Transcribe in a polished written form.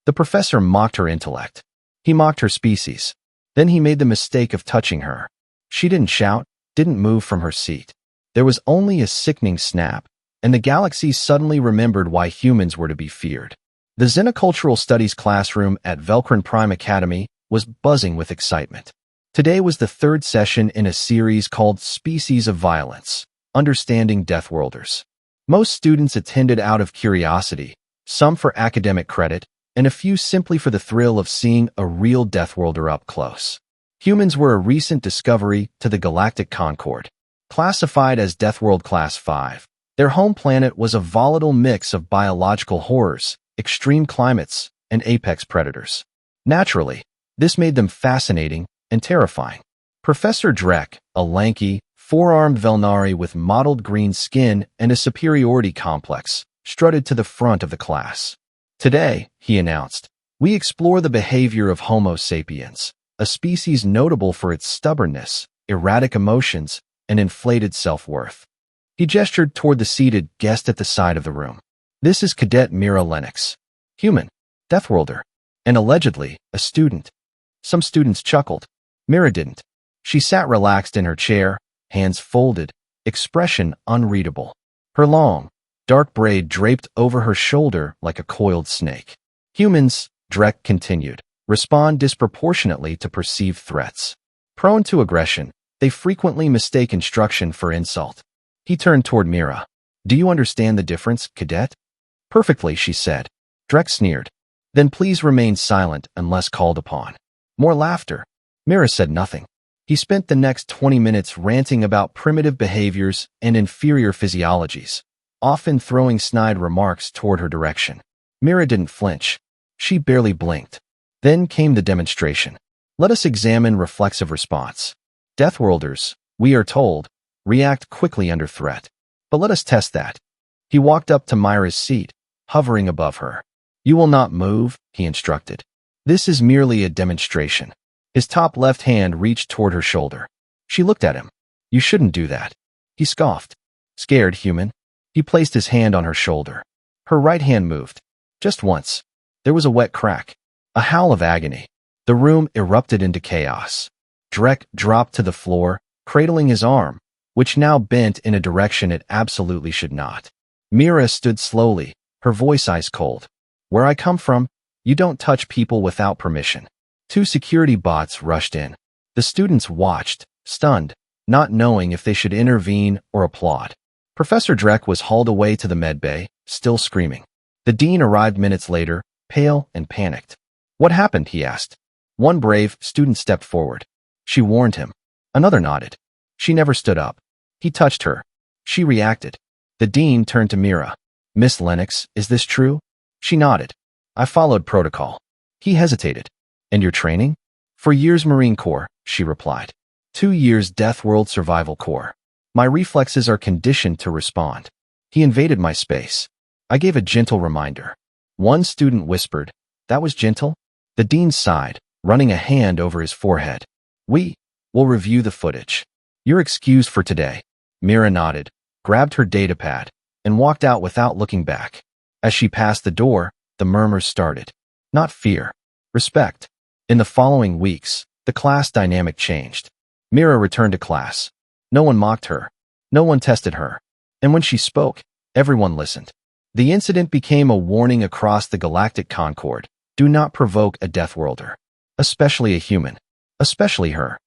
The professor mocked her intellect. He mocked her species. Then he made the mistake of touching her. She didn't shout, didn't move from her seat. There was only a sickening snap, and the galaxy suddenly remembered why humans were to be feared. The Xenocultural Studies classroom at Velcrin Prime Academy was buzzing with excitement. Today was the third session in a series called Species of Violence, Understanding Deathworlders. Most students attended out of curiosity, some for academic credit, and a few simply for the thrill of seeing a real Deathworlder up close. Humans were a recent discovery to the Galactic Concord. Classified as Deathworld Class 5, their home planet was a volatile mix of biological horrors, extreme climates, and apex predators. Naturally, this made them fascinating and terrifying. Professor Drek, a lanky, four-armed Velnari with mottled green skin and a superiority complex, strutted to the front of the class. Today, he announced, we explore the behavior of Homo sapiens, a species notable for its stubbornness, erratic emotions, and inflated self-worth. He gestured toward the seated guest at the side of the room. This is Cadet Mira Lennox, human, Deathworlder, and allegedly a student. Some students chuckled. Mira didn't. She sat relaxed in her chair, hands folded, expression unreadable. Her long, dark braid draped over her shoulder like a coiled snake. Humans, Drek continued, respond disproportionately to perceived threats. Prone to aggression, they frequently mistake instruction for insult. He turned toward Mira. Do you understand the difference, Cadet? Perfectly, she said. Drek sneered. Then please remain silent unless called upon. More laughter. Mira said nothing. He spent the next 20 minutes ranting about primitive behaviors and inferior physiologies, often throwing snide remarks toward her direction. Mira didn't flinch. She barely blinked. Then came the demonstration. Let us examine reflexive response. Deathworlders, we are told, react quickly under threat. But let us test that. He walked up to Myra's seat, hovering above her. You will not move, he instructed. This is merely a demonstration. His top left hand reached toward her shoulder. She looked at him. You shouldn't do that. He scoffed. Scared, human. He placed his hand on her shoulder. Her right hand moved. Just once. There was a wet crack. A howl of agony. The room erupted into chaos. Drek dropped to the floor, cradling his arm, which now bent in a direction it absolutely should not. Mira stood slowly, her voice ice cold. Where I come from, you don't touch people without permission. 2 security bots rushed in. The students watched, stunned, not knowing if they should intervene or applaud. Professor Drek was hauled away to the medbay, still screaming. The dean arrived minutes later, pale and panicked. What happened, he asked. One brave student stepped forward. She warned him. Another nodded. She never stood up. He touched her. She reacted. The dean turned to Mira. Miss Lennox, is this true? She nodded. I followed protocol. He hesitated. And your training? For years Marine Corps, she replied. 2 years Deathworld Survival Corps. My reflexes are conditioned to respond. He invaded my space. I gave a gentle reminder. One student whispered, that was gentle? The dean sighed, running a hand over his forehead. We will review the footage. You're excused for today. Mira nodded, grabbed her datapad, and walked out without looking back. As she passed the door, the murmurs started. Not fear. Respect. In the following weeks, the class dynamic changed. Mira returned to class. No one mocked her. No one tested her. And when she spoke, everyone listened. The incident became a warning across the Galactic Concord. Do not provoke a Deathworlder. Especially a human. Especially her.